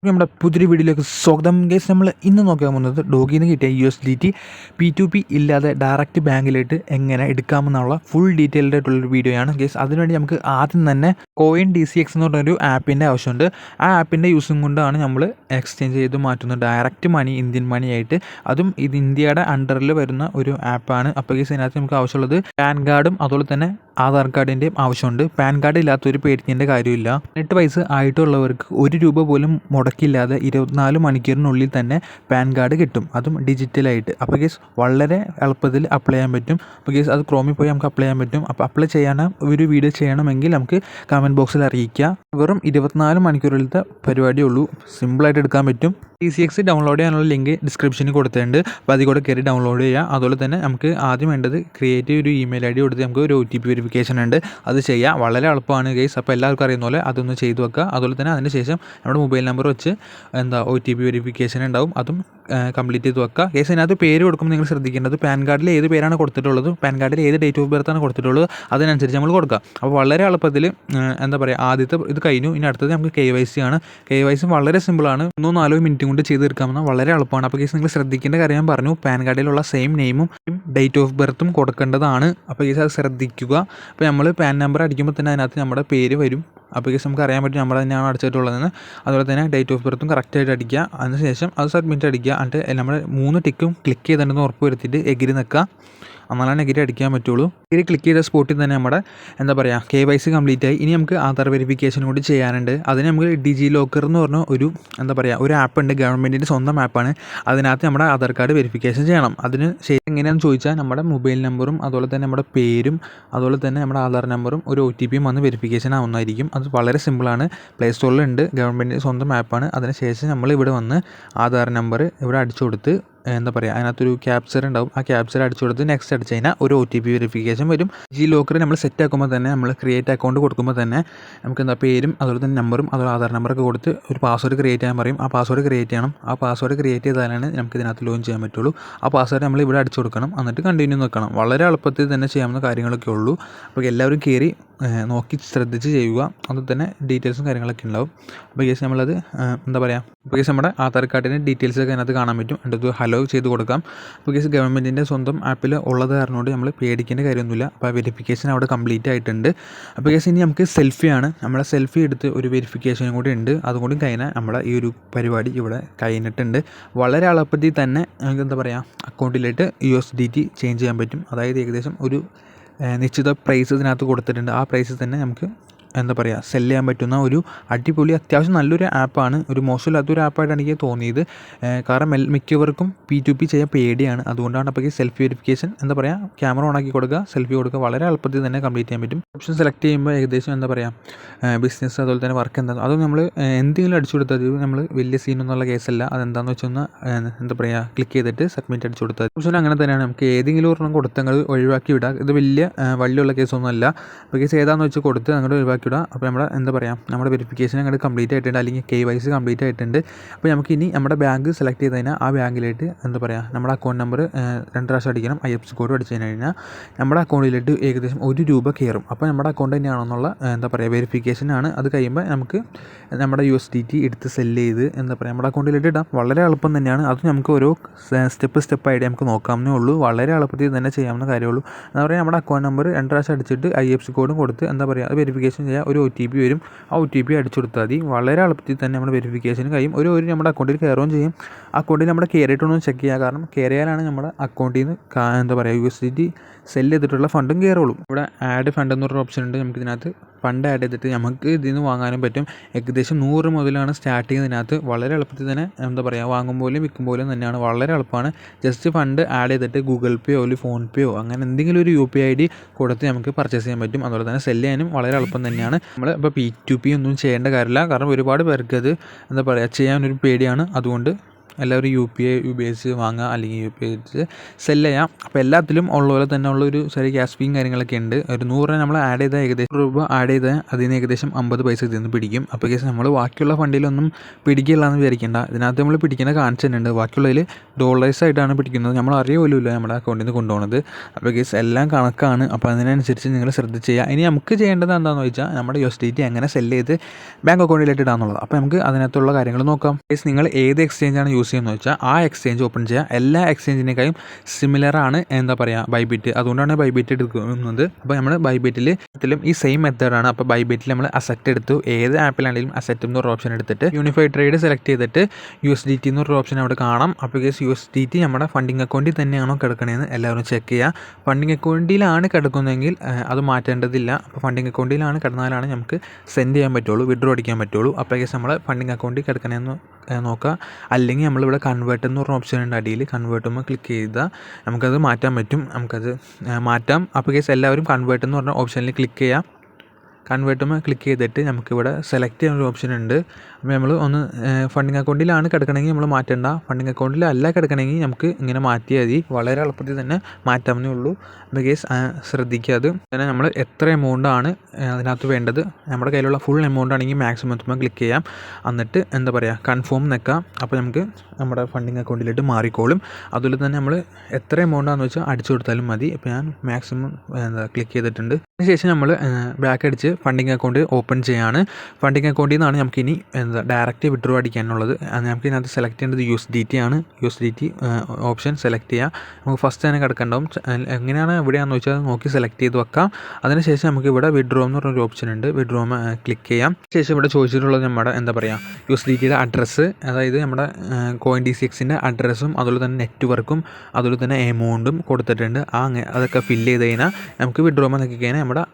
നമ്മുടെ പുതിയൊരു വീഡിയോയിലേക്ക് സ്വാഗതം ഗൈസ്. നമ്മൾ ഇന്ന് നോക്കാൻ പോകുന്നത് ഡോഗിൽ നിന്ന് കിട്ടിയ USDT P2P ഇല്ലാതെ ഡയറക്റ്റ് ബാങ്കിലേക്ക് എങ്ങനെ എടുക്കാമെന്നുള്ള ഫുൾ ഡീറ്റെയിൽഡ് ആയിട്ടുള്ളൊരു വീഡിയോയാണ് ഗൈസ്. അതിനുവേണ്ടി നമുക്ക് ആദ്യം തന്നെ കോയിൻ DCX എന്ന് പറഞ്ഞൊരു ആപ്പിൻ്റെ ആവശ്യമുണ്ട്. ആ ആപ്പിൻ്റെ യൂസും കൊണ്ടാണ് നമ്മൾ എക്സ്ചേഞ്ച് ചെയ്ത് മാറ്റുന്നത് ഡയറക്റ്റ് മണി, ഇന്ത്യൻ മണി ആയിട്ട്. അതും ഇത് ഇന്ത്യയുടെ അണ്ടറിൽ വരുന്ന ഒരു ആപ്പാണ്. അപ്പോൾ ഗൈസ് ഇതിനകത്ത് നമുക്ക് ആവശ്യമുള്ളത് പാൻ കാർഡും അതുപോലെ തന്നെ ആധാർ കാർഡിൻ്റെയും ആവശ്യമുണ്ട്. പാൻ കാർഡ് ഇല്ലാത്തൊരു പേടിക്കേണ്ട കാര്യമില്ല. 18 വയസ്സ് ആയിട്ടുള്ളവർക്ക് ₹1 പോലും മുടക്കില്ലാതെ 24 മണിക്കൂറിനുള്ളിൽ തന്നെ പാൻ കാർഡ് കിട്ടും, അതും ഡിജിറ്റലായിട്ട്. അപ്പോൾ കേസ് വളരെ എളുപ്പത്തിൽ അപ്ലൈ ചെയ്യാൻ പറ്റും. അപ്പോൾ കേസ് അത് ക്രോമിൽ പോയി നമുക്ക് അപ്ലൈ ചെയ്യാൻ പറ്റും. അപ്പോൾ അപ്ലൈ ചെയ്യാൻ ഒരു വീഡിയോ ചെയ്യണമെങ്കിൽ നമുക്ക് കമൻറ്റ് ബോക്സിൽ അറിയിക്കുക. വെറും 24 മണിക്കൂറിലത്തെ പരിപാടിയേ ഉള്ളൂ, സിമ്പിളായിട്ട് എടുക്കാൻ പറ്റും. DCX ഡൗൺലോഡ് ചെയ്യാനുള്ള ലിങ്ക് ഡിസ്ക്രിപ്ഷനിൽ കൊടുത്തിട്ടുണ്ട്. അപ്പോൾ അതിൽ കൂടെ കയറി ഡൗൺലോഡ് ചെയ്യുക. അതുപോലെ തന്നെ നമുക്ക് ആദ്യം വേണ്ടത് ക്രിയേറ്റ് ഒരു ഇമെയിൽ ID കൊടുത്ത് നമുക്ക് ഒരു OTP വെരിഫിക്കേഷൻ ഉണ്ട്, അത് ചെയ്യുക. വളരെ എളുപ്പമാണ് ഗൈസ്. അപ്പോൾ എല്ലാവർക്കും അറിയുന്ന പോലെ അതൊന്ന് ചെയ്ത് വെക്കുക. അതുപോലെ തന്നെ അതിന് ശേഷം നമ്മുടെ മൊബൈൽ നമ്പർ വെച്ച് OTP വെരിഫിക്കേഷൻ ഉണ്ടാവും, അതും കംപ്ലീറ്റ് ചെയ്ത് വെക്കുക. കേസ് ഇതിനകത്ത് പേര് കൊടുക്കുമ്പോൾ നിങ്ങൾ ശ്രദ്ധിക്കേണ്ടത് പാൻ കാർഡിൽ ഏത് പേരാണ് കൊടുത്തിട്ടുള്ളത്, പാൻ കാർഡിൽ ഏത് ഡേറ്റ് ഓഫ് ബർത്താണ് കൊടുത്തിട്ടുള്ളത്, അതിനനുസരിച്ച് നമ്മൾ കൊടുക്കുക. അപ്പോൾ വളരെ എളുപ്പത്തിൽ ആദ്യത്തെ ഇത് കഴിഞ്ഞു. ഇനി അടുത്തത് നമുക്ക് KYC ആണ്. KYC വളരെ സിമ്പിളാണ്, 3-4 മിനിറ്റ് കൊണ്ട് ചെയ്ത് തീർക്കാമെന്ന്, വളരെ എളുപ്പമാണ്. അപ്പോൾ കേസ് നിങ്ങൾ ശ്രദ്ധിക്കേണ്ട കാര്യം ഞാൻ പറഞ്ഞു, പാൻ കാർഡിലുള്ള സെയിം നെയിമും ഡേറ്റ് ഓഫ് ബർത്തും കൊടുക്കേണ്ടതാണ്. അപ്പോൾ കേസ് അത് ശ്രദ്ധിക്കുക. അപ്പോൾ നമ്മൾ പാൻ നമ്പർ അടിക്കുമ്പോൾ തന്നെ അതിനകത്ത് നമ്മുടെ പേര് വരും. അപ്പോൾ കേസ് നമുക്ക് അറിയാൻ പറ്റും നമ്മൾ തന്നെയാണ് അടിച്ചിട്ടുള്ളതെന്ന്. അതുപോലെ തന്നെ ഡേറ്റ് ഓഫ് ബർത്തും കറക്റ്റായിട്ട് അടിക്കുക. അതിനുശേഷം അത് സബ്മിറ്റ് അടിക്കുക. എന്നിട്ട് നമ്മൾ 3 ടിക്കും ക്ലിക്ക് ചെയ്തിട്ടുണ്ടെന്ന് ഉറപ്പ് വരുത്തിയിട്ട് എഗ്രി നിൽക്കുക. എന്നാലാണ് എഗ്രി അടിക്കാൻ പറ്റുള്ളൂ. എഗ്രി ക്ലിക്ക് ചെയ്ത സ്പോട്ടിൽ തന്നെ നമ്മുടെ KYC കംപ്ലീറ്റ് ആയി. ഇനി നമുക്ക് ആധാർ വെരിഫിക്കേഷൻ കൂടി ചെയ്യാനുണ്ട്. അതിന് നമുക്ക് ഡിജി ലോക്കർ എന്ന് പറഞ്ഞ ഒരു ആപ്പ് ഉണ്ട്, ഗവൺമെൻറ്റിൻ്റെ സ്വന്തം ആപ്പാണ്. അതിനകത്ത് നമ്മുടെ ആധാർ കാർഡ് വെരിഫിക്കേഷൻ ചെയ്യണം. അതിന് എങ്ങനെയാണെന്ന് ചോദിച്ചാൽ നമ്മുടെ മൊബൈൽ നമ്പറും അതുപോലെ തന്നെ നമ്മുടെ പേരും അതുപോലെ തന്നെ നമ്മുടെ ആധാർ നമ്പറും ഒരു OTP വന്ന് വെരിഫിക്കേഷൻ ആവുന്നതായിരിക്കും. അത് വളരെ സിമ്പിളാണ്, പ്ലേ സ്റ്റോറിലുണ്ട്, ഗവൺമെൻറ്റിൻ്റെ സ്വന്തം ആപ്പാണ്. അതിനുശേഷം നമ്മൾ ഇവിടെ വന്ന് ആധാർ നമ്പർ ഇവിടെ അടിച്ചു കൊടുത്ത് അതിനകത്തൊരു ക്യാപ്ചർ ഉണ്ടാവും. ആ ക്യാപ്ചർ അടിച്ചു കൊടുത്ത് നെക്സ്റ്റ് അടിച്ച് കഴിഞ്ഞാൽ ഒരു OTP വെരിഫിക്കേഷൻ വരും. ഡിജി ലോക്കർ നമ്മൾ സെറ്റ് ആക്കുമ്പോൾ തന്നെ, നമ്മൾ ക്രിയേറ്റ് അക്കൗണ്ട് കൊടുക്കുമ്പോൾ തന്നെ നമുക്ക് പേരും അതുപോലെ തന്നെ നമ്പറും അതുപോലെ ആധാർ നമ്പറൊക്കെ കൊടുത്ത് ഒരു പാസ്വേഡ് ക്രിയേറ്റ് ചെയ്യാൻ പറയും. ആ പാസ്വേഡ് ക്രിയേറ്റ് ചെയ്യണം. ആ പാസ്വേഡ് ക്രിയേറ്റ് ചെയ്താലാണ് നമുക്ക് ഇതിനകത്ത് ലോഗിൻ ചെയ്യാൻ പറ്റുള്ളൂ. ആ പാസ്വേഡ് നമ്മൾ ഇവിടെ അടിച്ചു കൊടുക്കണം, എന്നിട്ട് കണ്ടിന്യൂ നിൽക്കണം. വളരെ എളുപ്പത്തിൽ തന്നെ ചെയ്യാവുന്ന കാര്യങ്ങളൊക്കെ ഉള്ളൂ. അപ്പോൾ എല്ലാവരും കയറി നോക്കി ശ്രദ്ധിച്ച് ചെയ്യുക. അതിൽ തന്നെ ഡീറ്റെയിൽസും കാര്യങ്ങളൊക്കെ ഉണ്ടാവും. അപ്പോൾ കേസ് നമ്മളത് അപ്പോൾ കേസ് നമ്മുടെ ആധാർ കാർഡിൻ്റെ ഡീറ്റെയിൽസൊക്കെ അതിനകത്ത് കാണാൻ പറ്റും. എന്നിട്ട് ഹലോ ചെയ്ത് കൊടുക്കാം. അപ്പോൾ കേസ് ഗവൺമെൻറ്റിൻ്റെ സ്വന്തം ആപ്പിൽ ഉള്ളത് കാരണോട് നമ്മൾ പേടിക്കേണ്ട കാര്യമൊന്നുമില്ല. അപ്പോൾ ആ വെരിഫിക്കേഷൻ അവിടെ കംപ്ലീറ്റ് ആയിട്ടുണ്ട്. അപ്പോൾ കേസ് ഇനി നമുക്ക് സെൽഫിയാണ്. നമ്മളെ സെൽഫി എടുത്ത് ഒരു വെരിഫിക്കേഷനും കൂടി ഉണ്ട്. അതുകൊണ്ടും കഴിഞ്ഞാൽ നമ്മുടെ ഈ ഒരു പരിപാടി ഇവിടെ കഴിഞ്ഞിട്ടുണ്ട്. വളരെ എളുപ്പത്തിൽ തന്നെ നമുക്ക് അക്കൗണ്ടിലേക്ക് USDT ചേഞ്ച് ചെയ്യാൻ പറ്റും. അതായത് ഏകദേശം ഒരു നിശ്ചിത പ്രൈസ് ഇതിനകത്ത് കൊടുത്തിട്ടുണ്ട്. ആ പ്രൈസിൽ തന്നെ നമുക്ക് സെല് ചെയ്യാൻ പറ്റുന്ന ഒരു അടിപൊളി അത്യാവശ്യം നല്ലൊരു ആപ്പാണ്. ഒരു മോശമില്ലാത്തൊരു ആപ്പായിട്ടാണ് എനിക്ക് തോന്നിയത്. കാരണം മിക്കവർക്കും P2P ചെയ്യാൻ പേടിയാണ്. അതുകൊണ്ടാണ് അപ്പോൾ സെൽഫി വെരിഫിക്കേഷൻ ക്യാമറ ഓണാക്കി കൊടുക്കുക, സെൽഫി കൊടുക്കുക, വളരെ എളുപ്പത്തിൽ തന്നെ കംപ്ലീറ്റ് ചെയ്യാൻ പറ്റും. ഓപ്ഷൻ സെലക്ട് ചെയ്യുമ്പോൾ ഏകദേശം ബിസിനസ് അതുപോലെ തന്നെ വർക്ക് അത് നമ്മൾ എന്തെങ്കിലും അടിച്ചു കൊടുത്താൽ നമ്മൾ വലിയ സീനൊന്നുള്ള കേസല്ല. അതെന്താണെന്ന് വെച്ചൊന്ന് ക്ലിക്ക് ചെയ്തിട്ട് സബ്മിറ്റ് അടിച്ചു കൊടുത്താൽ ഓപ്ഷൻ അങ്ങനെ തന്നെയാണ്. നമുക്ക് ഏതെങ്കിലും ഒരെണ്ണം കൊടുത്തങ്ങൾ ഒഴിവാക്കി വിടാം. ഇത് വലിയുള്ള കേസൊന്നുമല്ല. അപ്പോൾ കേസ് ഏതാണെന്ന് വെച്ച് കൊടുത്ത് അങ്ങോട്ട് ഒഴിവാക്കി ഇടുക. അപ്പോൾ നമ്മുടെ വെരിഫിക്കേഷൻ അങ്ങോട്ട് കംപ്ലീറ്റ് ആയിട്ടുണ്ട്, അല്ലെങ്കിൽ KYC കംപ്ലീറ്റ് ആയിട്ടുണ്ട്. അപ്പോൾ നമുക്ക് ഇനി നമ്മുടെ ബാങ്ക് സെലക്ട് ചെയ്ത് കഴിഞ്ഞാൽ ആ ബാങ്കിലേക്ക് നമ്മുടെ അക്കൗണ്ട് നമ്പർ 2 പ്രാവശ്യം അടിക്കണം. IFSC കോഡ് അടിച്ചു കഴിഞ്ഞാൽ നമ്മുടെ അക്കൗണ്ടിലേക്ക് ഏകദേശം ₹1 കയറും. അപ്പോൾ നമ്മുടെ അക്കൗണ്ട് തന്നെയാണെന്നുള്ള വെരിഫിക്കേഷനാണ്. അത് കഴിയുമ്പോൾ നമുക്ക് നമ്മുടെ USDT എടുത്ത് സെല്ല് ചെയ്ത് നമ്മുടെ അക്കൗണ്ടിലേക്ക് ഇടാം. വളരെ എളുപ്പം തന്നെയാണ്. അത് നമുക്ക് ഓരോ സ്റ്റെപ്പായിട്ട് നമുക്ക് നോക്കാവുന്നേ ഉള്ളൂ. വളരെ എളുപ്പത്തിൽ തന്നെ ചെയ്യാവുന്ന കാര്യമുള്ളൂ. നമ്മുടെ അക്കൗണ്ട് നമ്പർ 2 പ്രാവശ്യം അടിച്ചിട്ട് IFSC കോഡും കൊടുത്ത് വെരിഫിക്കേഷൻ ചെയ്യാൻ ഒരു OTP വരും. ആ OTP അടിച്ചു കൊടുത്താൽ മതി. വളരെ എളുപ്പത്തിൽ തന്നെ നമ്മുടെ വെരിഫിക്കേഷൻ കഴിയും. ഒരു നമ്മുടെ അക്കൗണ്ടിൽ കയറുകയും ചെയ്യും. അക്കൗണ്ടിൽ നമ്മുടെ കയറിയിട്ടൊന്നും ചെക്ക് ചെയ്യുക. കാരണം കയറിയാലാണ് നമ്മുടെ അക്കൗണ്ടിൽ നിന്ന് USDT സെല് ചെയ്തിട്ടുള്ള ഫണ്ടും കയറുള്ളൂ. ഇവിടെ ആഡ് ഫണ്ട് എന്നൊരു ഓപ്ഷൻ ഉണ്ട്. നമുക്ക് ഇതിനകത്ത് ഫണ്ട് ആഡ് ചെയ്തിട്ട് നമുക്ക് ഇതിൽ നിന്ന് വാങ്ങാനും പറ്റും. ഏകദേശം 100 മുതലാണ് സ്റ്റാർട്ട് ചെയ്യുന്നതിനകത്ത്. വളരെ എളുപ്പത്തിൽ തന്നെ വാങ്ങും പോലും വിൽക്കും പോലും തന്നെയാണ്. വളരെ എളുപ്പമാണ്. ജസ്റ്റ് ഫണ്ട് ആഡ് ചെയ്തിട്ട് ഗൂഗിൾ പേയോ അല്ലെങ്കിൽ ഫോൺ പേയോ അങ്ങനെ എന്തെങ്കിലും ഒരു UPI ID കൊടുത്ത് നമുക്ക് പർച്ചേസ് ചെയ്യാൻ പറ്റും. അതുപോലെ തന്നെ സെല് ചെയ്യാനും വളരെ എളുപ്പം തന്നെയാണ്. നമ്മൾ ഇപ്പോൾ P2P ഒന്നും ചെയ്യേണ്ട കാര്യമില്ല. കാരണം ഒരുപാട് പേർക്ക് അത് ചെയ്യാനൊരു പേടിയാണ്. അതുകൊണ്ട് എല്ലാവരും UPS വാങ്ങുക, അല്ലെങ്കിൽ UPS സെല്ല് ചെയ്യാം. അപ്പോൾ എല്ലാത്തിലും ഉള്ള പോലെ തന്നെ ഉള്ളൊരു ചെറിയ ഗ്യാസ് ഫീയും കാര്യങ്ങളൊക്കെ ഉണ്ട്. ഒരു 100 രൂപ നമ്മൾ ആഡ് ചെയ്താൽ ഏകദേശം രൂപ ആഡ് ചെയ്താൽ അതിന് ഏകദേശം 50 പൈസ ഇതിൽ നിന്ന് പിടിക്കും. അപ്പോൾ കേസ് നമ്മൾ ബാക്കിയുള്ള ഫണ്ടിലൊന്നും പിടിക്കില്ല എന്ന് വിചാരിക്കേണ്ട. ഇതിനകത്ത് നമ്മൾ പിടിക്കുന്ന കാണിച്ചിട്ടുണ്ട്. ബാക്കിയുള്ളതിൽ ഡോളേഴ്സ് ആയിട്ടാണ് പിടിക്കുന്നത്. നമ്മൾ അറിയ പോലും ഇല്ല നമ്മുടെ അക്കൗണ്ടിൽ നിന്ന് കൊണ്ടുപോകുന്നത്. അപ്പോൾ കേസ് എല്ലാം കണക്കാണ്. അപ്പോൾ അതിനനുസരിച്ച് നിങ്ങൾ ശ്രദ്ധിച്ച് ചെയ്യുക. ഇനി നമുക്ക് ചെയ്യേണ്ടത് എന്താണെന്ന് വെച്ചാൽ നമ്മുടെ USDT എങ്ങനെ സെല്ല് ചെയ്ത് ബാങ്ക് അക്കൗണ്ടിലേക്ക് ഇടാന്നുള്ളത്. അപ്പോൾ നമുക്ക് അതിനകത്തുള്ള കാര്യങ്ങൾ നോക്കാം. കേസ് നിങ്ങൾ ഏത് എക്സ്ചേഞ്ചാണ് യൂസ് ചെയ്യുന്നത് വെച്ചാൽ ആ എക്സ്ചേഞ്ച് ഓപ്പൺ ചെയ്യുക. എല്ലാ എക്സ്ചേഞ്ചിനേക്കാളും സിമിലറാണ് എന്താ പറയുക ബൈബിറ്റ്. അതുകൊണ്ടാണ് ബൈബിറ്റ് എടുക്കുന്നത്. അപ്പോൾ നമ്മൾ ബൈബിറ്റിലും ഈ സെയിം മെത്തേഡാണ്. അപ്പോൾ ബൈബിറ്റിൽ നമ്മൾ അസറ്റ് എടുത്തു. ഏത് ആപ്പിലാണെങ്കിലും അസറ്റ് എന്നൊരു ഓപ്ഷൻ എടുത്തിട്ട് യൂണിഫൈഡ് ട്രേഡ് സെലക്ട് ചെയ്തിട്ട് USDT എന്നൊരു ഓപ്ഷൻ അവിടെ കാണാം. അപ്പോൾ കേസ് USDT നമ്മുടെ ഫണ്ടിങ് അക്കൗണ്ടിൽ തന്നെയാണോ കിടക്കണതെന്ന് എല്ലാവരും ചെക്ക് ചെയ്യുക. ഫണ്ടിങ് അക്കൗണ്ടിലാണ് കിടക്കുന്നതെങ്കിൽ അത് മാറ്റേണ്ടതില്ല. അപ്പോൾ ഫണ്ടിങ് അക്കൗണ്ടിലാണ് കിടന്നാലാണ് നമുക്ക് സെൻഡ് ചെയ്യാൻ പറ്റുള്ളൂ, വിഡ്രോ അടിക്കാൻ പറ്റുള്ളൂ. അപ്പോൾ കേസ് നമ്മൾ ഫണ്ടിങ് അക്കൗണ്ടിൽ കിടക്കണമെന്ന് നോക്കുക. അല്ലെങ്കിൽ നമ്മളിവിടെ കൺവേർട്ട് എന്ന് പറഞ്ഞ ഓപ്ഷൻ ഉണ്ട് അടിയിൽ. കൺവേർട്ടുമ്പോൾ ക്ലിക്ക് ചെയ്താൽ നമുക്കത് മാറ്റാൻ പറ്റും. നമുക്കത് മാറ്റാം. അപ്പോൾ കേസ് എല്ലാവരും കൺവേർട്ട് എന്ന് പറഞ്ഞ ഓപ്ഷനിൽ ക്ലിക്ക് ചെയ്യാം. കൺവേർട്ടുമ്പോൾ ക്ലിക്ക് ചെയ്തിട്ട് നമുക്കിവിടെ സെലക്ട് ചെയ്യാൻ ഒരു ഓപ്ഷൻ ഉണ്ട്. അപ്പോൾ നമ്മൾ ഒന്ന് ഫണ്ടിങ് അക്കൗണ്ടിലാണ് കിടക്കണമെങ്കിൽ നമ്മൾ മാറ്റേണ്ട. ഫണ്ടിങ് അക്കൗണ്ടിലല്ല കിടക്കണമെങ്കിൽ നമുക്ക് ഇങ്ങനെ മാറ്റിയാൽ മതി. വളരെ എളുപ്പത്തിൽ തന്നെ മാറ്റാവുന്നേ ഉള്ളൂ. അപ്പോൾ കേസ് ശ്രദ്ധിക്കുക. അത് തന്നെ നമ്മൾ എത്ര എമൗണ്ടാണ് അതിനകത്ത് വേണ്ടത്. നമ്മുടെ കയ്യിലുള്ള ഫുൾ എമൗണ്ട് ആണെങ്കിൽ മാക്സിമം എത്തുമ്പോൾ ക്ലിക്ക് ചെയ്യാം. എന്നിട്ട് എന്താ പറയുക കൺഫേം നിൽക്കാം. അപ്പോൾ നമുക്ക് നമ്മുടെ ഫണ്ടിങ് അക്കൗണ്ടിലോട്ട് മാറിക്കോളും. അതുപോലെ തന്നെ നമ്മൾ എത്ര എമൗണ്ടാണെന്ന് വെച്ചാൽ അടിച്ചു കൊടുത്താലും മതി. ഇപ്പോൾ ഞാൻ മാക്സിമം ക്ലിക്ക് ചെയ്തിട്ടുണ്ട്. അതിനുശേഷം നമ്മൾ ബാക്ക് അടിച്ച് ഫണ്ടിങ് അക്കൗണ്ട് ഓപ്പൺ ചെയ്യാണ്. ഫണ്ടിങ് അക്കൗണ്ടിൽ നിന്നാണ് നമുക്കിനി ഡയറക്റ്റ് വിഡ്രോ അടിക്കാനുള്ളത്. നമുക്ക് ഇതിനകത്ത് സെലക്ട് ചെയ്യേണ്ടത് USDT ആണ്. USDT ഓപ്ഷൻ സെലക്ട് ചെയ്യുക. നമുക്ക് ഫസ്റ്റ് തന്നെ കിടക്കണ്ടാവും. എങ്ങനെയാണ് എവിടെയാണെന്ന് വെച്ചാൽ നോക്കി സെലക്ട് ചെയ്ത് വെക്കാം. അതിനുശേഷം നമുക്ക് ഇവിടെ വിഡ്രോ എന്ന് പറഞ്ഞൊരു ഓപ്ഷൻ ഉണ്ട്. വിഡ്രോ ക്ലിക്ക് ചെയ്യാം. ശേഷം ഇവിടെ ചോദിച്ചിട്ടുള്ളത് നമ്മുടെ എന്താ പറയുക USDTയുടെ അഡ്രസ്സ്, അതായത് നമ്മുടെ CoinDCXൻ്റെ അഡ്രസ്സും അതുപോലെ തന്നെ നെറ്റ്വർക്കും അതുപോലെ തന്നെ എമൗണ്ടും കൊടുത്തിട്ടുണ്ട്. അതൊക്കെ ഫില്ല് ചെയ്ത് കഴിഞ്ഞാൽ നമുക്ക് വിഡ്രോ നോക്കി കഴിഞ്ഞാൽ നമ്മുടെ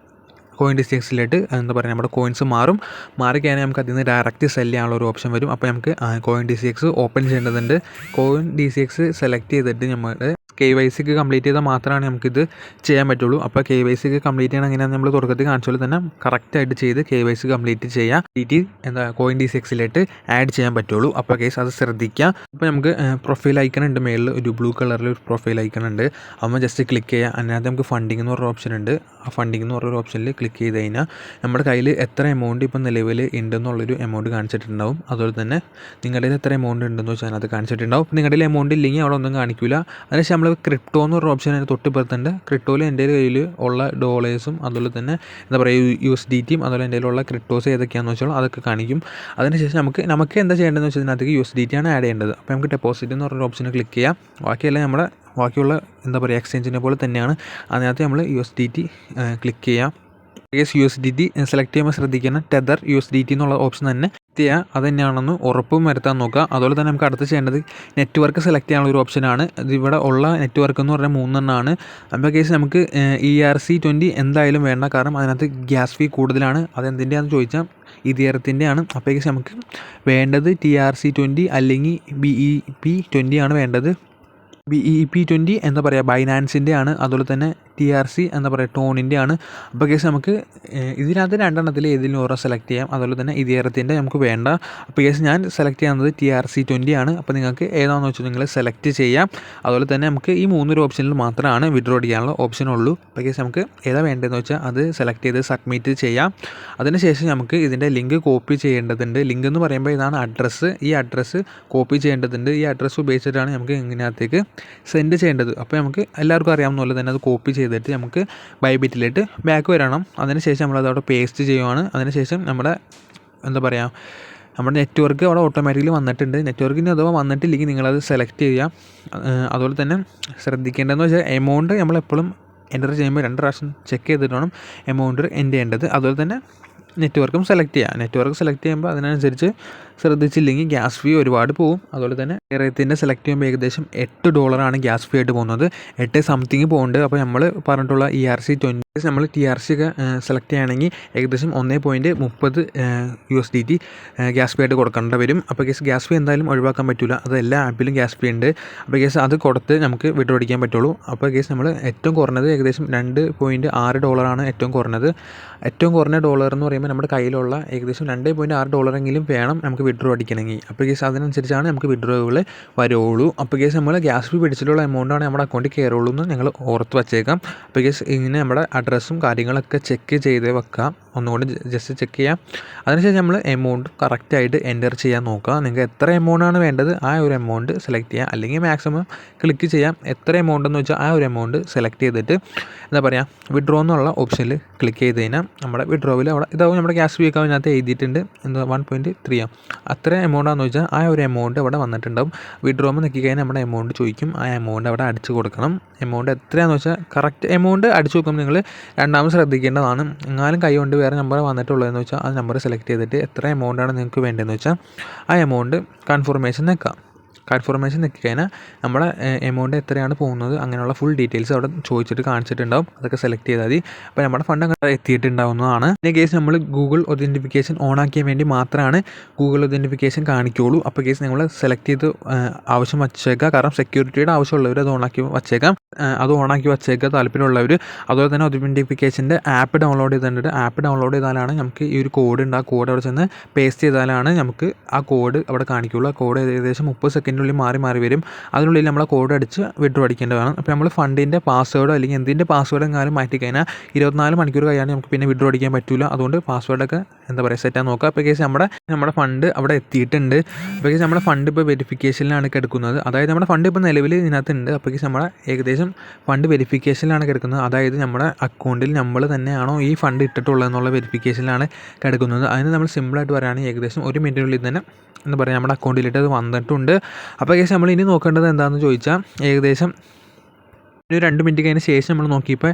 CoinDCXിലോട്ട് എന്താ പറയുക നമ്മുടെ കോയിൻസ് മാറിക്കഴിഞ്ഞാൽ നമുക്ക് അതിൽ നിന്ന് ഡയറക്റ്റ് സെല്ല് ചെയ്യാനുള്ള ഒരു ഓപ്ഷൻ വരും. അപ്പോൾ നമുക്ക് CoinDCX ഓപ്പൺ ചെയ്യേണ്ടതുണ്ട്. CoinDCX സെലക്ട് ചെയ്തിട്ട് നമ്മുടെ KYC കംപ്ലീറ്റ് ചെയ്താൽ മാത്രമാണ് നമുക്കിത് ചെയ്യാൻ പറ്റുള്ളൂ. അപ്പോൾ KYC കംപ്ലീറ്റ് ചെയ്യണം എങ്ങനെയാണ് നമ്മൾ തുടക്കത്തിൽ കാണിച്ചാൽ തന്നെ കറക്റ്റായിട്ട് ചെയ്ത് KYC കംപ്ലീറ്റ് ചെയ്യാം. CoinDCXിലോട്ട് ആഡ് ചെയ്യാൻ പറ്റുള്ളൂ. അപ്പോൾ കേസ് അത് ശ്രദ്ധിക്കുക. അപ്പോൾ നമുക്ക് പ്രൊഫൈൽ ഐക്കൺ ഉണ്ട്. മേളിൽ ഒരു ബ്ലൂ കളറിൽ ഒരു പ്രൊഫൈൽ ഐക്കൺ ഉണ്ട്. അപ്പോൾ ജസ്റ്റ് ക്ലിക്ക് ചെയ്യുക. അതിനകത്ത് നമുക്ക് ഫണ്ടിങ് എന്ന് പറഞ്ഞ ഓപ്ഷൻ ഉണ്ട്. ആ ഫണ്ടിങ് എന്ന് പറഞ്ഞൊരു ഓപ്ഷനിൽ ക്ലിക്ക് ചെയ്ത് കഴിഞ്ഞാൽ നമ്മുടെ കയ്യിൽ എത്ര എമൗണ്ട് ഇപ്പം നിലവിൽ ഉണ്ടെന്നുള്ളൊരു എമൗണ്ട് കാണിച്ചിട്ടുണ്ടാവും. അതുപോലെ തന്നെ നിങ്ങളുടെ കയ്യിൽ എത്ര എമൗണ്ട് ഉണ്ടെന്ന് വെച്ചാൽ അത് കാണിച്ചിട്ടുണ്ടാവും. നിങ്ങളുടെ കയ്യിൽ എമൗണ്ട് ഇല്ലെങ്കിൽ അവിടെ ഒന്നും കാണിക്കില്ല. അതിനുശേഷം നമ്മൾ ക്രിപ്റ്റോ എന്ന് പറഞ്ഞ ഓപ്ഷൻ അതിന് തൊട്ടിപ്പുറത്തുണ്ട്. ക്രിപ്റ്റോയിൽ എൻ്റെ കയ്യിൽ ഉള്ള ഡോളേഴ്സും അതുപോലെ തന്നെ എന്താ പറയുക USDTയും അതുപോലെ എൻ്റെ കയ്യിലുള്ള ക്രിപ്റ്റോസ് ഏതൊക്കെയാണെന്ന് വെച്ചാൽ അതൊക്കെ കാണിക്കും. അതിനുശേഷം നമുക്ക് എന്താ ചെയ്യേണ്ടതെന്ന് വെച്ചാൽ ഇതിനകത്തേക്ക് USDT ആണ് ആഡ് ചെയ്യേണ്ടത്. അപ്പോൾ നമുക്ക് ഡെപ്പോസിറ്റ് എന്ന് പറഞ്ഞ ഓപ്ഷന് ക്ലിക്ക് ചെയ്യാം. ബാക്കിയെല്ലാം നമ്മുടെ ബാക്കിയുള്ള എന്താ പറയുക എക്സ്ചേഞ്ചിനെ പോലെ തന്നെയാണ്. അതിനകത്ത് നമ്മൾ USDT ക്ലിക്ക് ചെയ്യാം. USDT സെലക്ട് ചെയ്യുമ്പോൾ ശ്രദ്ധിക്കണം ടെതർ USDT എന്നുള്ള ഓപ്ഷൻ തന്നെ ചെയ്യുക. അത് തന്നെയാണെന്ന് ഉറപ്പും വരുത്താൻ നോക്കുക. അതുപോലെ തന്നെ നമുക്ക് അടുത്ത് ചെയ്യേണ്ടത് നെറ്റ്വർക്ക് സെലക്ട് ചെയ്യാനുള്ള ഒരു ഓപ്ഷനാണ്. ഇതിവിടെ ഉള്ള നെറ്റ്വർക്ക് എന്ന് പറഞ്ഞാൽ 3 അപ്പോൾ കേസ് നമുക്ക് ERC20 എന്തായാലും വേണ്ട. കാരണം അതിനകത്ത് ഗ്യാസ് ഫീ കൂടുതലാണ്. അതെന്തിൻ്റെയാണെന്ന് ചോദിച്ചാൽ ഇതേറത്തിൻ്റെയാണ്. അപ്പോൾ കേസ് നമുക്ക് വേണ്ടത് TRC20 അല്ലെങ്കിൽ BEP20 ആണ് വേണ്ടത്. BEP20 എന്താ പറയുക ബൈനാൻസിൻ്റെ ആണ്. അതുപോലെ തന്നെ TRC എന്താ പറയുക ടോണിൻ്റെ ആണ്. അപ്പോൾ കേസ് നമുക്ക് ഇതിനകത്ത് 2 ഏതെങ്കിലും ഓരോ സെലക്ട് ചെയ്യാം. അതുപോലെ തന്നെ ഇതേറത്തിൻ്റെ നമുക്ക് വേണ്ട. അപ്പോൾ കേസ് ഞാൻ സെലക്ട് ചെയ്യുന്നത് TRC20 ആണ്. അപ്പോൾ നിങ്ങൾക്ക് ഏതാണെന്ന് വെച്ചാൽ നിങ്ങൾ സെലക്ട് ചെയ്യാം. അതുപോലെ തന്നെ നമുക്ക് ഈ 3 ഓപ്ഷനിൽ മാത്രമാണ് വിഡ്രോ അടിക്കാനുള്ള ഓപ്ഷൻ ഉള്ളൂ. അപ്പോൾ കേസ് നമുക്ക് ഏതാ വേണ്ടതെന്ന് വെച്ചാൽ അത് സെലക്ട് ചെയ്ത് സബ്മിറ്റ് ചെയ്യാം. അതിനുശേഷം നമുക്ക് ഇതിൻ്റെ ലിങ്ക് കോപ്പി ചെയ്യേണ്ടതുണ്ട്. ലിങ്ക് എന്ന് പറയുമ്പോൾ ഇതാണ് അഡ്രസ്സ്. ഈ അഡ്രസ്സ് കോപ്പി ചെയ്യേണ്ടതുണ്ട്. ഈ അഡ്രസ്സ് ഉപയോഗിച്ചിട്ടാണ് നമുക്ക് ഇതിനകത്തേക്ക് സെൻഡ് ചെയ്യേണ്ടത്. അപ്പോൾ നമുക്ക് എല്ലാവർക്കും അറിയാവുന്ന പോലെ തന്നെ അത് കോപ്പി ചെയ്തിട്ട് നമുക്ക് ബൈബിറ്റിലേക്ക് ബാക്ക് വരണം. അതിനുശേഷം നമ്മളത് അവിടെ പേസ്റ്റ് ചെയ്യുവാണ്. അതിനുശേഷം നമ്മുടെ എന്താ പറയുക നമ്മുടെ നെറ്റ്വർക്ക് അവിടെ ഓട്ടോമാറ്റിക്കലി വന്നിട്ടുണ്ട്. നെറ്റ്വർക്കിന് അഥവാ വന്നിട്ടില്ലെങ്കിൽ നിങ്ങളത് സെലക്ട് ചെയ്യുക. അതുപോലെ തന്നെ ശ്രദ്ധിക്കേണ്ടതെന്ന് വെച്ചാൽ എമൗണ്ട് നമ്മളെപ്പോഴും എൻ്റർ ചെയ്യുമ്പോൾ 2 പ്രാവശ്യം ചെക്ക് ചെയ്തിട്ട് വേണം എമൗണ്ട് എൻ്റർ ചെയ്യേണ്ടത്. അതുപോലെ തന്നെ നെറ്റ്വർക്കും സെലക്ട് ചെയ്യുക. നെറ്റ്വർക്ക് സെലക്ട് ചെയ്യുമ്പോൾ അതിനനുസരിച്ച് ശ്രദ്ധിച്ചില്ലെങ്കിൽ ഗ്യാസ് ഫീ ഒരുപാട് പോകും. അതുപോലെ തന്നെ എറത്തിൻ്റെ സെലക്ട് ചെയ്യുമ്പോൾ ഏകദേശം $8 ഗ്യാസ് ഫീ ആയിട്ട് പോകുന്നത്. 8 സംതിങ് പോകുന്നുണ്ട്. അപ്പോൾ നമ്മൾ പറഞ്ഞിട്ടുള്ള ERC20 നമ്മൾ TRC ഒക്കെ സെലക്ട് ചെയ്യുകയാണെങ്കിൽ ഏകദേശം 1.30 USDT ഗ്യാസ് ഫീ ആയിട്ട് കൊടുക്കേണ്ടി വരും. അപ്പോൾ ഗ്യാസ് ഫീ എന്തായാലും ഒഴിവാക്കാൻ പറ്റില്ല. അത് എല്ലാ ആപ്പിലും ഗ്യാസ് ഫീ ഉണ്ട്. അപ്പോൾ അത് കൊടുത്ത് നമുക്ക് വിഡ്രോ അടിക്കാൻ പറ്റുള്ളൂ. അപ്പോൾ നമ്മൾ ഏറ്റവും കുറഞ്ഞത് ഏകദേശം $2.6 ഏറ്റവും കുറഞ്ഞത്. ഏറ്റവും കുറഞ്ഞ ഡോളർ എന്ന് പറയുമ്പോൾ നമ്മുടെ കയ്യിലുള്ള ഏകദേശം $2.6 വേണം നമുക്ക് വിഡ്രോ അടിക്കണമെങ്കിൽ. അപ്പോൾ കേസ് അതിനനുസരിച്ചാണ് നമുക്ക് വിഡ്രോകൾ വരുള്ളൂ. അപ്പോൾ കേസ് നമ്മൾ ഗ്യാസ് ഫീ പിടിച്ചിട്ടുള്ള എമൗണ്ടാണ് നമ്മുടെ അക്കൗണ്ടിൽ കയറുള്ളൂ എന്ന് ഞങ്ങൾ ഓർത്ത് വച്ചേക്കാം. അപ്പോൾ കേസ് ഇങ്ങനെ നമ്മുടെ അഡ്രസ്സും കാര്യങ്ങളൊക്കെ ചെക്ക് ചെയ്ത് വെക്കാം. ഒന്നുകൊണ്ട് ജസ്റ്റ് ചെക്ക് ചെയ്യാം. അതിനുശേഷം നമ്മൾ എമൗണ്ട് കറക്റ്റായിട്ട് എൻ്റർ ചെയ്യാൻ നോക്കുക. നിങ്ങൾക്ക് എത്ര എമൗണ്ടാണ് വേണ്ടത് ആ ഒരു എമൗണ്ട് സെലക്ട് ചെയ്യുക. അല്ലെങ്കിൽ മാക്സിമം ക്ലിക്ക് ചെയ്യാം. എത്ര എമൗണ്ട് എന്ന് വെച്ചാൽ ആ ഒരു എമൗണ്ട് സെലക്ട് ചെയ്തിട്ട് എന്താ പറയുക വിഡ്രോ എന്നുള്ള ഓപ്ഷനിൽ ക്ലിക്ക് ചെയ്ത് കഴിഞ്ഞാൽ നമ്മുടെ വിഡ്രോവിൽ അവിടെ ഇതാവും നമ്മുടെ ഗ്യാസ് ഫീ ഒക്കെ അതിനകത്ത് എഴുതിയിട്ടുണ്ട്. എന്താ 1.3 അത്ര എമൗണ്ടാണെന്ന് വെച്ചാൽ ആ ഒരു എമൗണ്ട് അവിടെ വന്നിട്ടുണ്ടാവും. വിഡ്രോമെന്ന് നോക്കി കഴിഞ്ഞാൽ നമ്മുടെ എമൗണ്ട് ചോദിക്കും. ആ എമൗണ്ട് അവിടെ അടിച്ച് കൊടുക്കണം. എമൗണ്ട് എത്രയാണെന്ന് വെച്ചാൽ കറക്റ്റ് എമൗണ്ട് അടിച്ച് കൊടുക്കുമ്പോൾ നിങ്ങൾ രണ്ടാമത് ശ്രദ്ധിക്കേണ്ടതാണ്. എങ്ങാനും കൈ കൊണ്ട് വേറെ നമ്പർ വന്നിട്ടുള്ളതെന്ന് വെച്ചാൽ ആ നമ്പർ സെലക്ട് ചെയ്തിട്ട് എത്ര എമൗണ്ടാണ് നിങ്ങൾക്ക് വേണ്ടതെന്ന് വെച്ചാൽ ആ എമൗണ്ട് കൺഫർമേഷൻ നിൽക്കാം. കൺഫർമേഷൻ നിൽക്കിക്കഴിഞ്ഞാൽ നമ്മുടെ എമൗണ്ട് എത്രയാണ് പോകുന്നത് അങ്ങനെയുള്ള ഫുൾ ഡീറ്റെയിൽസ് അവിടെ ചോദിച്ചിട്ട് കാണിച്ചിട്ടുണ്ടാവും. അതൊക്കെ സെലക്ട് ചെയ്താൽ മതി. അപ്പോൾ നമ്മുടെ ഫണ്ട് അങ്ങനെ എത്തിയിട്ടുണ്ടാവുന്നതാണ്. പിന്നെ കേസ് നമ്മൾ ഗൂഗിൾ ഒതൻറ്റിഫിക്കേഷൻ ഓണാക്കിയാൻ വേണ്ടി മാത്രമാണ് ഗൂഗിൾ ഒതൻറ്റിഫിക്കേഷൻ കാണിക്കുകയുള്ളൂ. അപ്പോൾ കേസ് നിങ്ങൾ സെലക്ട് ചെയ്ത് ആവശ്യം വച്ചേക്കുക. കാരണം സെക്യൂരിറ്റിയുടെ ആവശ്യമുള്ളവർ അത് ഓണാക്കി വച്ചേക്കാം. അത് ഓണാക്കി വച്ചേക്കുക താല്പര്യമുള്ളവർ. അതുപോലെ തന്നെ ഒതൻറ്റിഫിക്കേഷൻ്റെ ആപ്പ് ഡൗൺലോഡ് ചെയ്തിട്ടുണ്ട്. ആപ്പ് ഡൗൺലോഡ് ചെയ്താലാണ് നമുക്ക് ഈ ഒരു കോഡ് ഉണ്ട്. ആ കോഡ് അവിടെ ചെന്ന് പേസ്റ്റ് ചെയ്താലാണ് നമുക്ക് ആ കോഡ് അവിടെ കാണിക്കുകയുള്ളൂ. ആ കോഡ് ഏകദേശം 30 സെക്കൻഡിനുള്ളിൽ മാറി വരും. അതിനുള്ളിൽ നമ്മൾ കോഡ് അടിച്ച് വിഡ്രോ അടിക്കേണ്ടതാണ്. അപ്പോൾ നമ്മൾ ഫണ്ടിൻ്റെ പാസ്വേഡോ അല്ലെങ്കിൽ എന്തിൻ്റെ പാസ്വേഡ് എങ്ങാനും മാറ്റിക്കഴിഞ്ഞാൽ 24 മണിക്കൂർ കഴിയാണ്ട് നമുക്ക് പിന്നെ വിഡ്രോ അടിക്കാൻ പറ്റില്ല. അതുകൊണ്ട് പാസ്വേഡൊക്കെ എന്താ പറയുക സെറ്റാൻ നോക്കുക. അപ്പോൾ കേസ് നമ്മുടെ ഫണ്ട് അവിടെ എത്തിയിട്ടുണ്ട്. അപ്പോൾ കേസ് നമ്മുടെ ഫണ്ട് ഇപ്പോൾ വെരിഫിക്കേഷനിലാണ് കിടക്കുന്നത്. അതായത് നമ്മുടെ ഫണ്ട് ഇപ്പോൾ നിലവിൽ ഇതിനകത്തുണ്ട്. അപ്പോൾ കേസ് നമ്മുടെ ഏകദേശം ഫണ്ട് വെരിഫിക്കേഷനിലാണ് കിടക്കുന്നത്. അതായത് നമ്മുടെ അക്കൗണ്ടിൽ നമ്മൾ തന്നെയാണോ ഈ ഫണ്ട് ഇട്ടിട്ടുള്ളതെന്നുള്ള വെരിഫിക്കേഷനിലാണ് കിടക്കുന്നത്. അതിന് നമ്മൾ സിമ്പിളായിട്ട് പറയുകയാണെങ്കിൽ ഏകദേശം 1 മിനിറ്റിനുള്ളിൽ തന്നെ എന്താ പറയുക നമ്മുടെ അക്കൗണ്ടിലിട്ട് അത് വന്നിട്ടുണ്ട്. അപ്പോൾ കേസ് നമ്മൾ ഇനി നോക്കേണ്ടത് എന്താണെന്ന് ചോദിച്ചാൽ ഏകദേശം ഒരു 2 മിനിറ്റ് കഴിഞ്ഞ ശേഷം നമ്മൾ നോക്കിയപ്പോൾ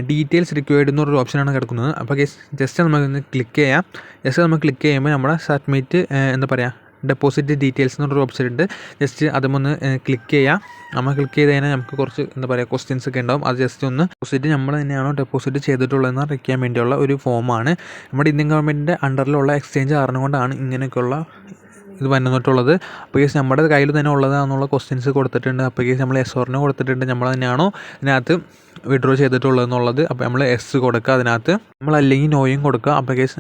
ഡീറ്റെയിൽസ് റിക്വയർഡ് എന്നൊരു ഓപ്ഷനാണ് കിടക്കുന്നത്. അപ്പോൾ കേസ് ജസ്റ്റ് നമുക്കൊന്ന് ക്ലിക്ക് ചെയ്യാം. ജസ്റ്റ് നമ്മൾ ക്ലിക്ക് ചെയ്യുമ്പോൾ നമ്മുടെ സബ്മിറ്റ് എന്താ പറയുക ഡെപ്പോസിറ്റ് ഡീറ്റെയിൽസ് എന്നൊരു ഓപ്ഷൻ ഉണ്ട്. ജസ്റ്റ് അതുമൊന്ന് ക്ലിക്ക് ചെയ്യാം. നമ്മൾ ക്ലിക്ക് ചെയ്ത് കഴിഞ്ഞാൽ നമുക്ക് കുറച്ച് എന്താ പറയുക ക്വസ്റ്റ്യൻസ് ഒക്കെ ഉണ്ടാവും. അത് ജസ്റ്റ് ഒന്ന് ഡെപ്പോസിറ്റ് നമ്മൾ തന്നെയാണോ ഡെപ്പോസിറ്റ് ചെയ്തിട്ടുള്ളതെന്ന് അറിയിക്കാൻ വേണ്ടിയുള്ള ഒരു ഫോമാണ്. നമ്മുടെ ഇന്ത്യൻ ഗവൺമെൻറ്റിൻ്റെ അണ്ടറിലുള്ള എക്സ്ചേഞ്ച് കാരണം കൊണ്ടാണ് ഇങ്ങനെയൊക്കെയുള്ള ഇത് വന്നിട്ടുള്ളത്. അപ്പോൾ കേസ് നമ്മുടെ കയ്യിൽ തന്നെ ഉള്ളതാണെന്നുള്ള ക്വസ്റ്റ്യൻസ് കൊടുത്തിട്ടുണ്ട്. അപ്പോൾ കേസ് നമ്മൾ എസ് ഓറിന് കൊടുത്തിട്ടുണ്ട് നമ്മൾ തന്നെയാണോ ഇതിനകത്ത് വിഡ്രോ ചെയ്തിട്ടുള്ളതെന്നുള്ളത്. അപ്പോൾ നമ്മൾ എസ് കൊടുക്കുക. അതിനകത്ത് നമ്മൾ അല്ലെങ്കിൽ നോയും കൊടുക്കുക. അപ്പോൾ കേസ്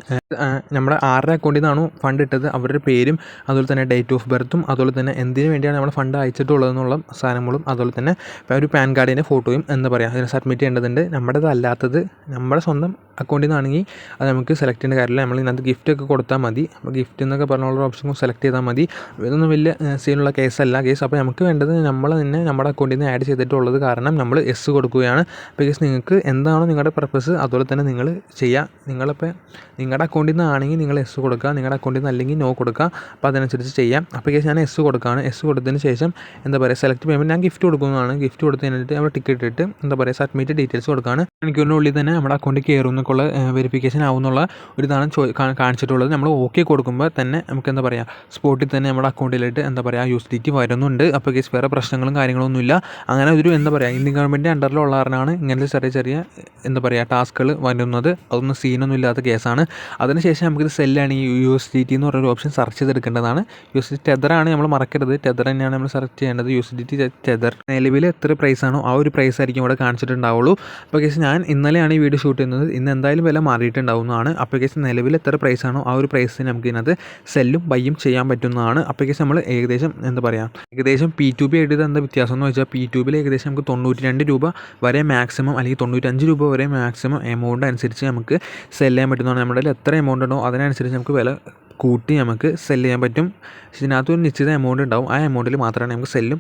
നമ്മുടെ ആരുടെ അക്കൗണ്ടിൽ നിന്നാണോ ഫണ്ട് ഇട്ടത് അവരുടെ പേരും അതുപോലെ തന്നെ ഡേറ്റ് ഓഫ് ബർത്തും അതുപോലെ തന്നെ എന്തിനു വേണ്ടിയാണ് നമ്മൾ ഫണ്ട് അയച്ചിട്ടുള്ളതെന്നുള്ള സാധനങ്ങളും അതുപോലെ തന്നെ ഒരു പാൻ കാർഡിൻ്റെ ഫോട്ടോയും എന്താ പറയുക അതിന് സബ്മിറ്റ് ചെയ്യേണ്ടതുണ്ട്. നമ്മുടേതല്ലാത്തത് നമ്മുടെ സ്വന്തം അക്കൗണ്ടിൽ നിന്നാണെങ്കിൽ അത് നമുക്ക് സെലക്ട് ചെയ്യേണ്ട കാര്യമില്ല. നമ്മൾ ഇതിനകത്ത് ഗിഫ്റ്റ് ഒക്കെ കൊടുത്താൽ മതി. അപ്പോൾ ഗിഫ്റ്റ് എന്നൊക്കെ പറഞ്ഞുള്ള ഓപ്ഷൻ സെലക്ട് ചെയ്താൽ മതി. ഇതൊന്നും വലിയ സീനുള്ള കേസല്ല കേസ്. അപ്പോൾ നമുക്ക് വേണ്ടത് നമ്മൾ തന്നെ നമ്മുടെ അക്കൗണ്ടിൽ നിന്ന് ആഡ് ചെയ്തിട്ടുള്ളത് കാരണം നമ്മൾ എസ് കൊടുക്കുകയാണ്. അപ്പോൾ കേസ് നിങ്ങൾക്ക് എന്താണോ നിങ്ങളുടെ പർപ്പസ് അതുപോലെ തന്നെ നിങ്ങൾ ചെയ്യുക. നിങ്ങളിപ്പോൾ നിങ്ങളുടെ അക്കൗണ്ടിൽ നിന്നാണെങ്കിൽ നിങ്ങൾ എസ് കൊടുക്കുക. നിങ്ങളുടെ അക്കൗണ്ടിൽ നിന്ന് അല്ലെങ്കിൽ നോ കൊടുക്കുക. അപ്പോൾ അതനുസരിച്ച് ചെയ്യാം. അപ്പോൾ കേസ് ഞാൻ എസ് കൊടുക്കുകയാണ്. എസ് കൊടുത്തതിന് ശേഷം എന്താ പറയുക സെലക്ട് പേയ്മെൻറ്റ് ഞാൻ ഗിഫ്റ്റ് കൊടുക്കുന്നതാണ്. ഗിഫ്റ്റ് കൊടുത്ത് കഴിഞ്ഞിട്ട് നമ്മൾ ടിക്കറ്റ് ഇട്ടിട്ട് എന്താ പറയുക സബ്മിറ്റ് ഡീറ്റെയിൽസ് കൊടുക്കുകയാണ്. മണിക്കൂറിനുള്ളിൽ തന്നെ നമ്മുടെ അക്കൗണ്ടിൽ കയറും എന്നൊക്കെയുള്ള വെരിഫിക്കേഷൻ ആവുന്നുള്ള ഒരു ഇതാണ് കാണിച്ചിട്ടുള്ളത്. നമ്മൾ ഓക്കെ കൊടുക്കുമ്പോൾ തന്നെ നമുക്ക് എന്താ പറയുക സ്പോട്ടിൽ തന്നെ നമ്മുടെ അക്കൗണ്ടിലായിട്ട് എന്താ പറയുക USDT വരുന്നുണ്ട്. അപ്പോൾ കേസ് വേറെ പ്രശ്നങ്ങളും കാര്യങ്ങളൊന്നുമില്ല. അങ്ങനെ ഒരു എന്താ പറയുക ഇന്ത്യൻ ഗവൺമെൻറ് അണ്ടറിലുള്ള കാരണമാണ് ഇങ്ങനത്തെ ചെറിയ എന്താ പറയുക ടാസ്കുകൾ വരുന്നത്. അതൊന്നും സീനൊന്നും ഇല്ലാത്ത കേസാണ്. അതിനുശേഷം നമുക്കിത് സെല്ലാണ് ഈ USDT എന്ന് പറയുന്ന ഓപ്ഷൻ സെർച്ച് ചെയ്തെടുക്കേണ്ടതാണ്. USDT ടെതറാണ് നമ്മൾ മറക്കരുത്. ടെതർ തന്നെയാണ് നമ്മൾ സെർച്ച് ചെയ്യേണ്ടത്. USDT ടെതർ നിലവിൽ എത്ര പ്രൈസാണോ ആ ഒരു പ്രൈസ് ആയിരിക്കും ഇവിടെ കാണിച്ചിട്ടുണ്ടാവുള്ളൂ. അപ്പോൾ കേസ് ഞാൻ ഇന്നലെയാണ് ഈ വീഡിയോ ഷൂട്ട് ചെയ്യുന്നത്. ഇന്ന് എന്തായാലും വില മാറിയിട്ടുണ്ടാവുന്നതാണ്. അപ്പോൾ കേസ് നിലവിൽ എത്ര പ്രൈസാണോ ആ ഒരു പ്രൈസിന് നമുക്ക് ഇതിനകത്ത് സെല്ലും ബൈയും ചെയ്യാൻ പറ്റുന്നതാണ്. അപ്പോൾ കേസ് നമ്മൾ ഏകദേശം എന്താ പറയുക ഏകദേശം P2P ആയിട്ട് എന്താ വ്യത്യാസം എന്ന് വെച്ചാൽ P2Pയിൽ ഏകദേശം നമുക്ക് 92 രൂപ വരെ മാക്സിമം അല്ലെങ്കിൽ 95 രൂപ വരെ മാക്സിമം എമൗണ്ട് അനുസരിച്ച് നമുക്ക് സെല് ചെയ്യാൻ പറ്റുന്നതാണ്. നമ്മുടെ എത്ര എമൗണ്ട് ഉണ്ടോ അതിനനുസരിച്ച് നമുക്ക് വില കൂട്ടി നമുക്ക് സെല് ചെയ്യാൻ പറ്റും. ഇതിനകത്ത് ഒരു നിശ്ചിത എമൗണ്ട് ഉണ്ടാവും. ആ എമൗണ്ടിൽ മാത്രമേ നമുക്ക് സെല്ലും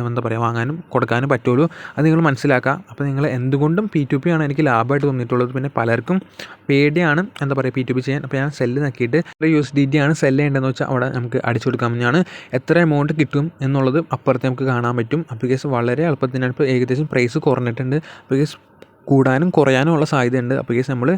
എന്താ പറയുക വാങ്ങാനും കൊടുക്കാനും പറ്റുള്ളൂ. അത് നിങ്ങൾ മനസ്സിലാക്കുക. അപ്പോൾ നിങ്ങൾ എന്തുകൊണ്ടും P2P ആണ് എനിക്ക് ലാഭമായിട്ട് തോന്നിയിട്ടുള്ളത്. പിന്നെ പലർക്കും പേടിയാണ് എന്താ പറയുക P2P ചെയ്യാൻ. അപ്പോൾ ഞാൻ സെല്ല് നോക്കിയിട്ട് USDT ആണ് സെല് ചെയ്യേണ്ടതെന്ന് വെച്ചാൽ അവിടെ നമുക്ക് അടിച്ചു കൊടുക്കാമെന്നാണ്. എത്ര എമൗണ്ട് കിട്ടും എന്നുള്ളത് അപ്പുറത്ത് നമുക്ക് കാണാൻ പറ്റും. അപ്പോൾ കേസ് വളരെ എളുപ്പത്തിനാണ്. ഇപ്പോൾ ഏകദേശം പ്രൈസ് കുറഞ്ഞിട്ടുണ്ട്. അപ്പോൾ കേസ് കൂടാനും കുറയാനും ഉള്ള സാധ്യതയുണ്ട്. അപ്പോൾ കേസ് നമ്മൾ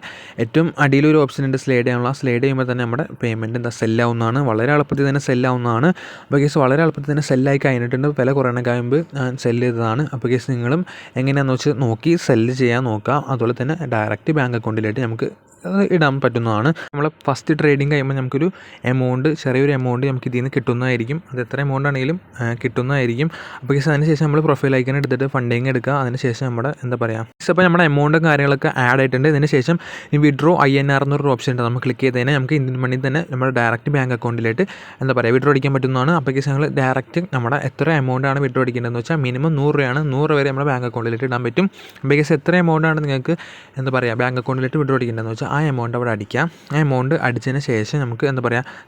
ഏറ്റവും അടിയിലൊരു ഓപ്ഷൻ ഉണ്ട് സ്ലൈഡ് ചെയ്യാനുള്ള. സ്ലൈഡ് ചെയ്യുമ്പോൾ തന്നെ നമ്മുടെ പേയ്മെൻറ്റ് എന്താ സെല്ലാവുന്നതാണ്. വളരെ എളുപ്പത്തിൽ തന്നെ സെല്ലാവുന്നതാണ്. അപ്പോൾ കേസ് വളരെ എളുപ്പത്തിൽ തന്നെ സെല്ലായി കഴിഞ്ഞിട്ടുണ്ട്. വില കുറയണ മുമ്പ് ഞാൻ സെല്ല് ചെയ്തതാണ്. അപ്പോൾ കേസ് നിങ്ങളും എങ്ങനെയാണെന്ന് വെച്ച് നോക്കി സെല്ല് ചെയ്യാൻ നോക്കാം. അതുപോലെ തന്നെ ഡയറക്റ്റ് ബാങ്ക് അക്കൗണ്ടിലായിട്ട് നമുക്ക് ഇടാൻ പറ്റുന്നതാണ്. നമ്മൾ ഫസ്റ്റ് ട്രേഡിങ് കഴിയുമ്പോൾ നമുക്കൊരു ചെറിയൊരു എമൗണ്ട് നമുക്ക് ഇതിൽ നിന്ന് കിട്ടുന്നതായിരിക്കും. അത് എത്ര എമൗണ്ട് ആണെങ്കിലും കിട്ടുന്നതായിരിക്കും. അപ്പോൾ അതിന് ശേഷം നമ്മൾ പ്രൊഫൈൽ ഐക്കൺ എടുത്തിട്ട് ഫണ്ടിങ് എടുക്കുക. അതിന് ശേഷം നമ്മുടെ അപ്പോൾ നമ്മുടെ എമൗണ്ടും കാര്യങ്ങളൊക്കെ ആഡ് ആയിട്ടുണ്ട്. ഇതിന് ശേഷം ഈ വിഡ്രോ INR എന്നൊരു ഓപ്ഷൻ ഉണ്ട്. നമ്മൾ ക്ലിക്ക് ചെയ്ത് കഴിഞ്ഞാൽ നമുക്ക് ഇന്ത്യൻ മണി തന്നെ നമ്മുടെ ഡയറക്റ്റ് ബാങ്ക് അക്കൗണ്ടിലേക്ക് വിഡ്രോ അടിക്കാൻ പറ്റുന്നതാണ്. അപ്പോൾ ഞങ്ങൾ ഡയറക്റ്റ് നമ്മുടെ എത്ര എമൗണ്ട് ആണ് വിഡ്രോ അടിക്കേണ്ടതെന്ന് വെച്ചാൽ മിനിമം 100 രൂപയാണ്. 100 രൂപ വരെ നമ്മുടെ ബാങ്ക് അക്കൗണ്ടിലേക്ക് ഇടാൻ പറ്റും. അപ്പോൾ എത്ര എമൗണ്ട് ആണ് നിങ്ങൾക്ക് ബാങ്ക് അക്കൗണ്ടിലേക്ക് വിഡ്രോ അടിക്കേണ്ടതെന്ന് വെച്ചാൽ ആ എമൗണ്ട് അവിടെ അടിക്കാം. ആ എമൗണ്ട് അടിച്ചതിന് ശേഷം നമുക്ക്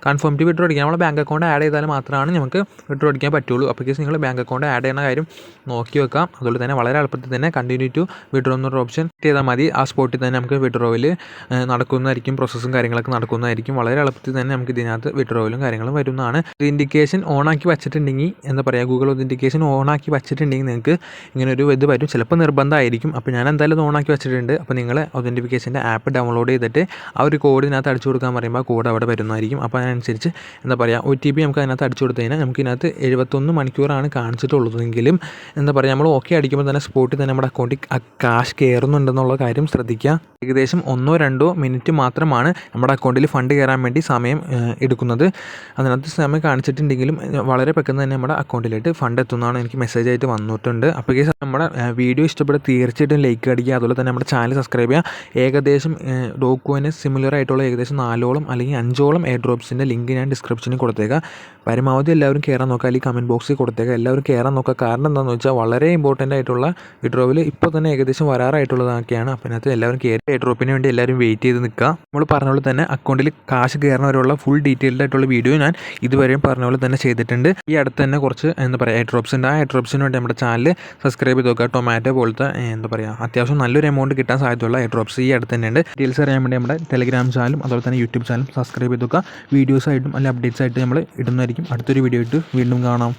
കൺഫേം ടു വിഡ്രോ അടിക്കാം. നമ്മൾ ബാങ്ക് അക്കൗണ്ട് ആഡ് ചെയ്താൽ മാത്രമാണ് നമുക്ക് വിഡ്രോ അടിക്കാൻ പറ്റുള്ളൂ. അപ്പോൾ നിങ്ങൾ ബാങ്ക് അക്കൗണ്ട് ആഡ് ചെയ്യുന്ന കാര്യം നോക്കി വെക്കാം. അതുപോലെ തന്നെ വളരെ എളുപ്പത്തിൽ തന്നെ കണ്ടിന്യൂ ടു വിഡ്രോ എന്നൊരു ഓപ്ഷൻ ചെയ്താൽ മതി. ആ സ്പോട്ടിൽ തന്നെ നമുക്ക് വിഡ്രോയിൽ നടക്കുന്നതായിരിക്കും. പ്രോസസ്സും കാര്യങ്ങളൊക്കെ നടക്കുന്നതായിരിക്കും. വളരെ എളുപ്പത്തിൽ തന്നെ നമുക്ക് ഇതിനകത്ത് വിഡ്രോയിലും കാര്യങ്ങളും വരുന്നതാണ്. ഒതൻറ്റിക്കേഷൻ ഓണാക്കി വെച്ചിട്ടുണ്ടെങ്കിൽ ഗൂഗിൾ ഒതൻറ്റിക്കേഷൻ ഓണാക്കി വെച്ചിട്ടുണ്ടെങ്കിൽ നിങ്ങൾക്ക് ഇങ്ങനൊരു ഇത് വരും. ചിലപ്പോൾ നിർബന്ധമായിരിക്കും. അപ്പോൾ ഞാൻ എന്തായാലും ഇത് ഓണാക്കി വെച്ചിട്ടുണ്ട്. അപ്പോൾ നിങ്ങൾ ഒതൻറ്റിഫിക്കേഷൻ്റെ ആപ്പ് ഡൗൺലോഡ് ചെയ്തിട്ട് ആ ഒരു കോഡ് ഇതിനകത്ത് അടിച്ചു കൊടുക്കാൻ പറയുമ്പോൾ ആ കോഡ് അവിടെ വരുന്നതായിരിക്കും. അപ്പോൾ അതിനനുസരിച്ച് OTP നമുക്ക് അതിനകത്ത് അടിച്ചു കൊടുത്തു കഴിഞ്ഞാൽ നമുക്ക് ഇതിനകത്ത് 71 മണിക്കൂറാണ് കാണിച്ചിട്ടുള്ളതെങ്കിലും നമ്മൾ ഓക്കെ അടിക്കുമ്പോൾ തന്നെ സ്പോട്ടിൽ തന്നെ നമ്മുടെ അക്കൗണ്ടിൽ കാശ് കയറുന്നുണ്ടെന്നുള്ള കാര്യം ശ്രദ്ധിക്കുക. ഏകദേശം 1-2 മിനിറ്റ് മാത്രമാണ് നമ്മുടെ അക്കൗണ്ടിൽ ഫണ്ട് കയറാൻ വേണ്ടി സമയം എടുക്കുന്നത്. അതിനകത്ത് സമയം കാണിച്ചിട്ടുണ്ടെങ്കിലും വളരെ പെട്ടെന്ന് തന്നെ നമ്മുടെ അക്കൗണ്ടിലേക്ക് ഫണ്ട് എത്തുന്നതാണ് എനിക്ക് മെസ്സേജ് ആയിട്ട് വന്നിട്ടുണ്ട്. അപ്പോൾ നമ്മുടെ വീഡിയോ ഇഷ്ടപ്പെട്ട തീർച്ചയായിട്ടും ലൈക്ക് അടിക്കുക. അതുപോലെ തന്നെ നമ്മുടെ ചാനൽ സബ്സ്ക്രൈബ് ചെയ്യുക. ഏകദേശം ഡോക്കുവിന് സിമിലർ ആയിട്ടുള്ള ഏകദേശം 4ഓളം അല്ലെങ്കിൽ 5ഓളം എയർ ഡ്രോപ്സിൻ്റെ ലിങ്ക് ഞാൻ ഡിസ്ക്രിപ്ഷനിൽ കൊടുത്തേക്കാം. പരമാവധി എല്ലാവരും കയറാൻ നോക്കുക. അല്ലെങ്കിൽ കമൻറ്റ് ബോക്സിൽ കൊടുത്തേക്കാം. എല്ലാവരും കയറാൻ നോക്കുക. കാരണം എന്താണെന്ന് വെച്ചാൽ വളരെ ഇമ്പോർട്ടൻ്റ് ആയിട്ടുള്ള വിഡ്രോവിൽ ഇപ്പോൾ തന്നെ ഏകദേശം വരാറായിട്ടുള്ളതൊക്കെയാണ്. അപ്പോൾ അതിനകത്ത് എല്ലാവരും കയറി എയർ ഡ്രോപ്പിന് വേണ്ടി എല്ലാവരും വെയിറ്റ് ചെയ്ത് നിൽക്കുക. നമ്മൾ പറഞ്ഞ പോലെ തന്നെ അക്കൗണ്ടിൽ കാശ് കയറുന്നവരുള്ള ഫുൾ ഡീറ്റെയിൽഡ് ആയിട്ടുള്ള വീഡിയോ ഞാൻ ഇതുവരെയും പറഞ്ഞ പോലെ തന്നെ ചെയ്തിട്ടുണ്ട്. ഈ അടുത്ത് തന്നെ കുറച്ച് എയർ ഡ്രോപ്സ് ഉണ്ട്. ആ എയർ ഡ്രോപ്സിന് വേണ്ടി നമ്മുടെ ചാനൽ സബ്സ്ക്രൈബ് ചെയ്ത് നോക്കുക. ടൊമാറ്റോ പോലത്തെ അത്യാവശ്യം നല്ലൊരു എമൗണ്ട് കിട്ടാൻ സാധ്യതയുള്ള എയർ ഡ്രോപ്സ് ഈ അടുത്ത് തന്നെ ഉണ്ട്. ഡീറ്റെയിൽസ് അറിയാൻ വേണ്ടി നമ്മുടെ ടെലിഗ്രാം ചാനലും അതുപോലെ തന്നെ യൂട്യൂബ് ചാനലും സബ്സ്ക്രൈബ് ചെയ്ത് നോക്കുക. വീഡിയോസായിട്ടും അല്ലെങ്കിൽ അപ്ഡേറ്റ്സ് ആയിട്ട് നമ്മൾ ഇടുന്നതായിരിക്കും. അടുത്തൊരു വീഡിയോ ആയിട്ട് വീണ്ടും കാണാം.